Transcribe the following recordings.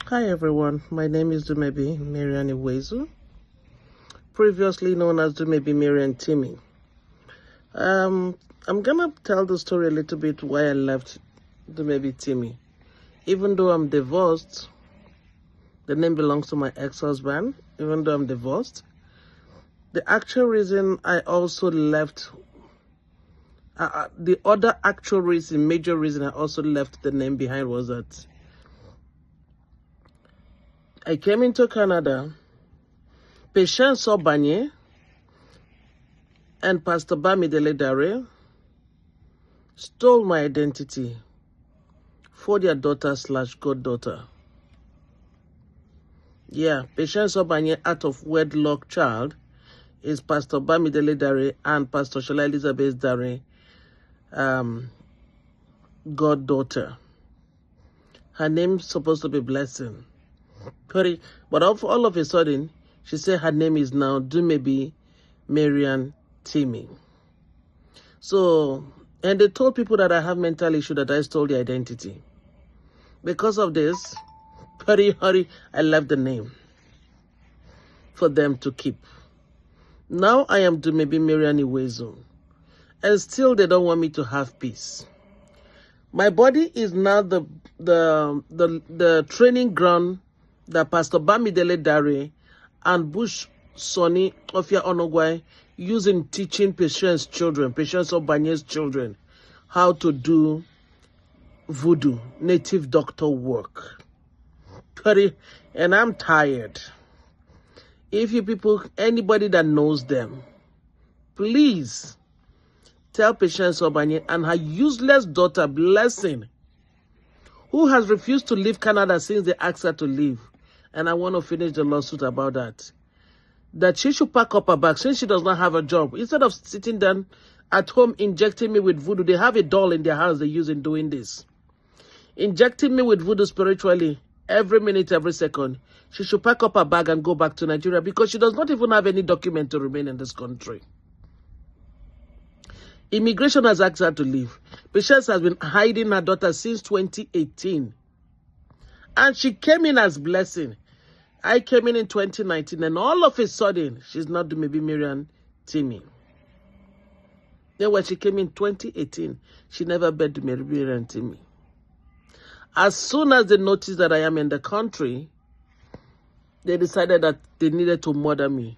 Hi everyone, my name is Dumebi Marian Iwezu, previously known as Dumebi Marian Timmy. I'm gonna tell the story a little bit why I left Dumebi Timmy. Even though I'm divorced, the name belongs to my ex-husband. Even though I'm divorced, the actual reason I also left, the other actual reason, major reason I also left the name behind was that I came into Canada. Patience Obanye and Pastor Bamidele stole my identity for their daughter/goddaughter. Yeah, Patience Obanye, out of wedlock child, is Pastor Bamidele and Pastor Sola Elizabeth goddaughter. Her name's supposed to be Blessing. But all of a sudden, she said her name is now Dumebi Marian Timmy. So, and they told people that I have mental issue, that I stole the identity. Because of this, I left the name for them to keep. Now I am Dumebi Marian Iwezu. And still they don't want me to have peace. My body is now the training ground that Pastor Bamidele and Bush Sonny Ofia Onogwai using teaching Patience Obanye's children, how to do voodoo, native doctor work. And I'm tired. If you people, anybody that knows them, please tell Patience Obanye and her useless daughter, Blessing, who has refused to leave Canada since they asked her to leave. And I want to finish the lawsuit about that she should pack up her bag since she does not have a job. Instead of sitting down at home injecting me with voodoo, they have a doll in their house they use in doing this. Injecting me with voodoo spiritually every minute, every second. She should pack up her bag and go back to Nigeria because she does not even have any document to remain in this country. Immigration has asked her to leave. Patience has been hiding her daughter since 2018. And she came in as Blessing. I came in 2019, and all of a sudden, she's not Dumebi Marian Timmy. Then when she came in 2018, she never bet Dumebi Marian Timmy. As soon as they noticed that I am in the country, they decided that they needed to murder me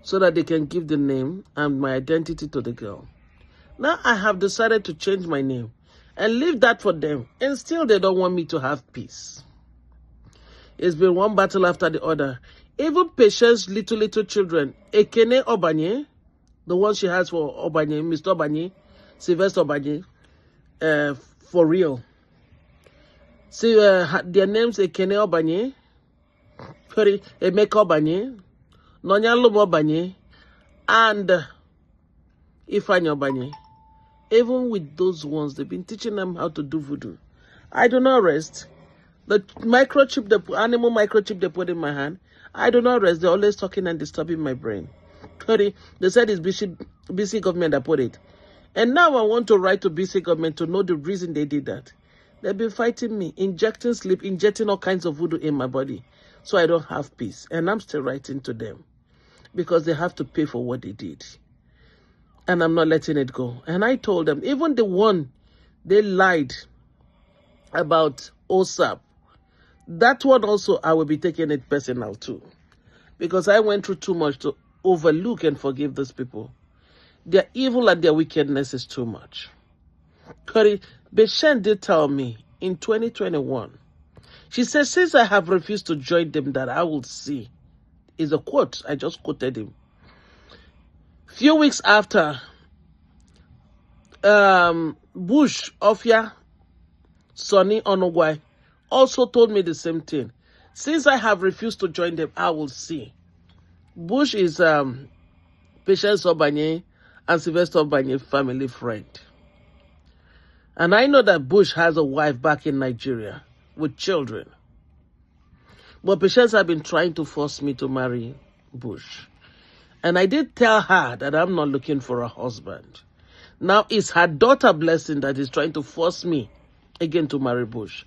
so that they can give the name and my identity to the girl. Now I have decided to change my name and leave that for them. And still they don't want me to have peace. It's been one battle after the other. Even Patience, little children, Ekene Obanye, the one she has for Obanye, Mr. Obanye, Sylvester Obanye, for real. See, their names Ekene Obanye, Emeka Obanye, Nonyalum Obanye, and Ifeanyi Obanye. Even with those ones, they've been teaching them how to do voodoo. I do not rest. The microchip, the animal microchip they put in my hand, I do not rest. They're always talking and disturbing my brain. They said it's BC government that put it. And now I want to write to BC government to know the reason they did that. They've been fighting me, injecting sleep, injecting all kinds of voodoo in my body. So I don't have peace. And I'm still writing to them. Because they have to pay for what they did. And I'm not letting it go. And I told them, even the one they lied about OSAP, that one also I will be taking it personal too. Because I went through too much to overlook and forgive those people. Their evil and their wickedness is too much. Beshen did tell me in 2021, she said, since I have refused to join them, that I will see. Is a quote. I just quoted him. Few weeks after, Bush Ofia Sonny Onogwai also told me the same thing. Since I have refused to join them, I will see. Bush is Patience Obanye and Sylvester Obanye family friend. And I know that Bush has a wife back in Nigeria with children. But Patience has been trying to force me to marry Bush. And I did tell her that I'm not looking for a husband. Now it's her daughter Blessing that is trying to force me again to marry Bush.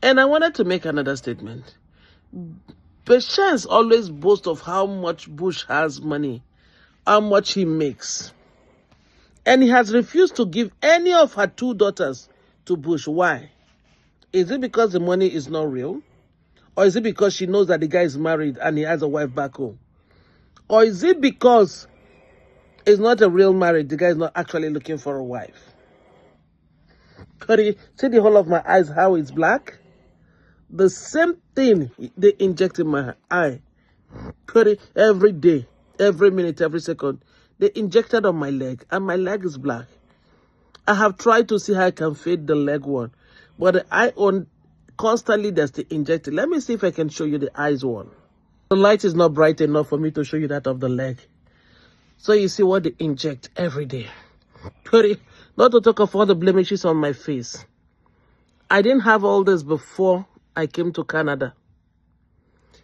And I wanted to make another statement. Patience always boasts of how much Bush has money, how much he makes. And he has refused to give any of her 2 daughters to Bush. Why? Is it because the money is not real? Or is it because she knows that the guy is married and he has a wife back home? Or is it because it's not a real marriage, the guy is not actually looking for a wife? Could you see the whole of my eyes, how it's black? The same thing they inject in my eye. Every day, every minute, every second. They injected on my leg, and my leg is black. I have tried to see how I can fade the leg one, but the eye one, constantly there's the injected. Let me see if I can show you the eyes one. The light is not bright enough for me to show you that of the leg. So you see what they inject every day. Not to talk of all the blemishes on my face. I didn't have all this before I came to Canada.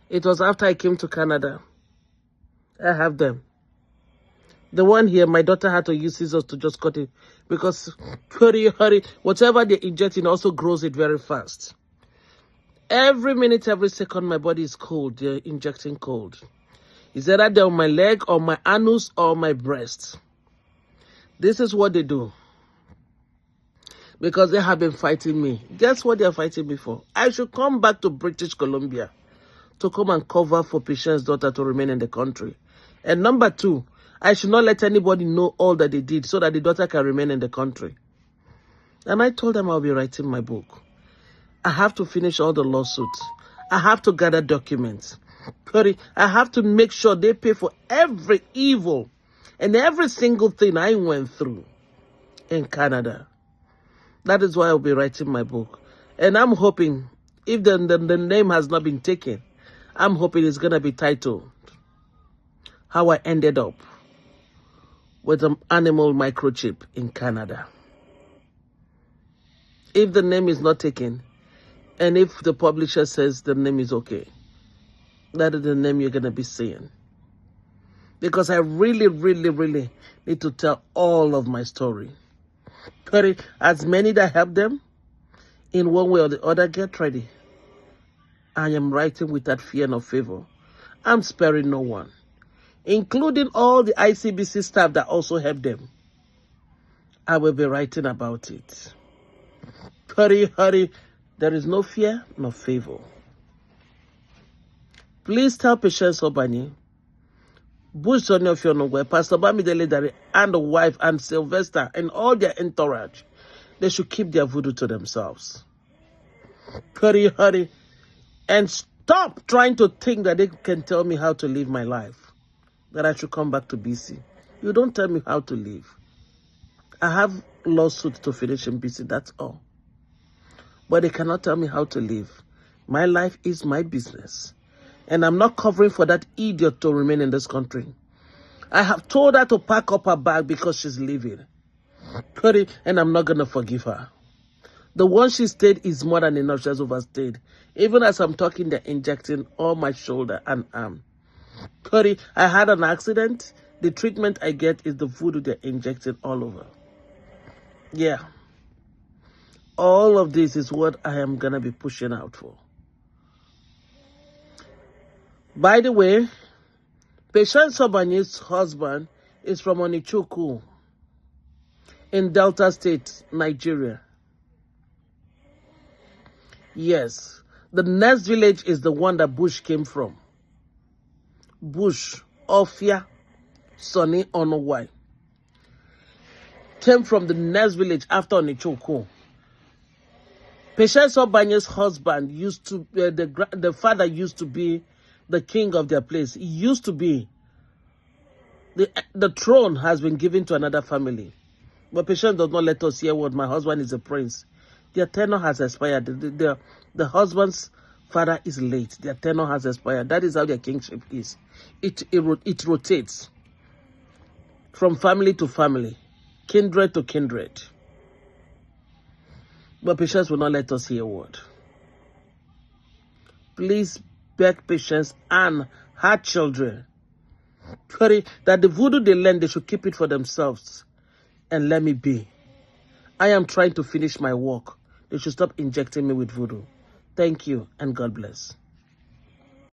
It was after I came to Canada. I have them. The one here, my daughter had to use scissors to just cut it because whatever they inject in also grows it very fast. Every minute, every second, my body is cold. They're injecting cold. Is either they're on my leg or my anus or my breast. This is what they do. Because they have been fighting me. Guess what they're fighting me for? I should come back to British Columbia to come and cover for Patient's daughter to remain in the country. And number 2, I should not let anybody know all that they did so that the daughter can remain in the country. And I told them I'll be writing my book. I have to finish all the lawsuits. I have to gather documents. I have to make sure they pay for every evil and every single thing I went through in Canada. That is why I'll be writing my book. And I'm hoping, if the name has not been taken, I'm hoping it's going to be titled, How I Ended Up with an Animal Microchip in Canada. If the name is not taken, and if the publisher says the name is okay, that is the name you're going to be seeing. Because I really, really, really need to tell all of my story. As many that help them, in one way or the other, get ready. I am writing with that fear and favor. I'm sparing no one, including all the ICBC staff that also help them. I will be writing about it. Hurry. There is no fear, no favor. Please tell Patience Obani, Bush on your phone, Pastor Bamidele and the wife and Sylvester and all their entourage, they should keep their voodoo to themselves. Hurry. And stop trying to think that they can tell me how to live my life. That I should come back to BC. You don't tell me how to live. I have lawsuits to finish in BC, that's all. But they cannot tell me how to live. My life is my business. And I'm not covering for that idiot to remain in this country. I have told her to pack up her bag because she's leaving. And I'm not going to forgive her. The one she stayed is more than enough. She has overstayed. Even as I'm talking, they're injecting all my shoulder and arm. I had an accident. The treatment I get is the voodoo they're injecting all over. Yeah. All of this is what I am going to be pushing out for. By the way, Patience Obani's husband is from Onichuku in Delta State, Nigeria. Yes, the next village is the one that Bush came from. Bush, Ofia, Sonny Onowai. Came from the next village after Onichuku. Patience Obani's husband used to, the father used to be the king of their place. He used to be. The throne has been given to another family. But Patience does not let us hear what my husband is a prince. Their tenure has expired. The husband's father is late. Their tenure has expired. That is how their kingship is. It rotates from family to family, kindred to kindred. But Patience will not let us hear a word. Please beg Patience and her children that the voodoo they learn, they should keep it for themselves and let me be. I am trying to finish my work. They should stop injecting me with voodoo. Thank you, and God bless.